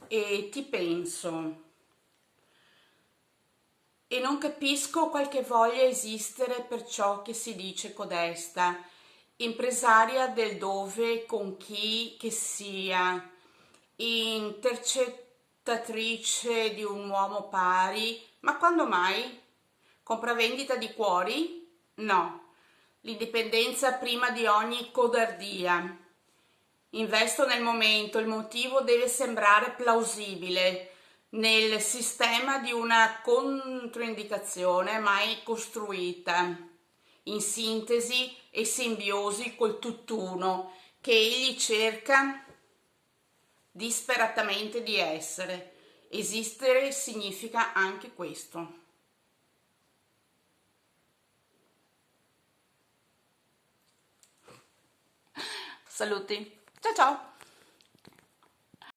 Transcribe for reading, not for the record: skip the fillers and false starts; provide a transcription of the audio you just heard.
e ti penso e non capisco qual che voglia esistere per ciò che si dice codesta, impresaria del dove, con chi che sia, intercettatrice di un uomo pari, ma quando mai? Compravendita di cuori? No, l'indipendenza prima di ogni codardia. Investo nel momento, il motivo deve sembrare plausibile nel sistema di una controindicazione mai costruita, in sintesi e simbiosi col tutt'uno che egli cerca disperatamente di essere. Esistere significa anche questo. Saluti, ciao ciao!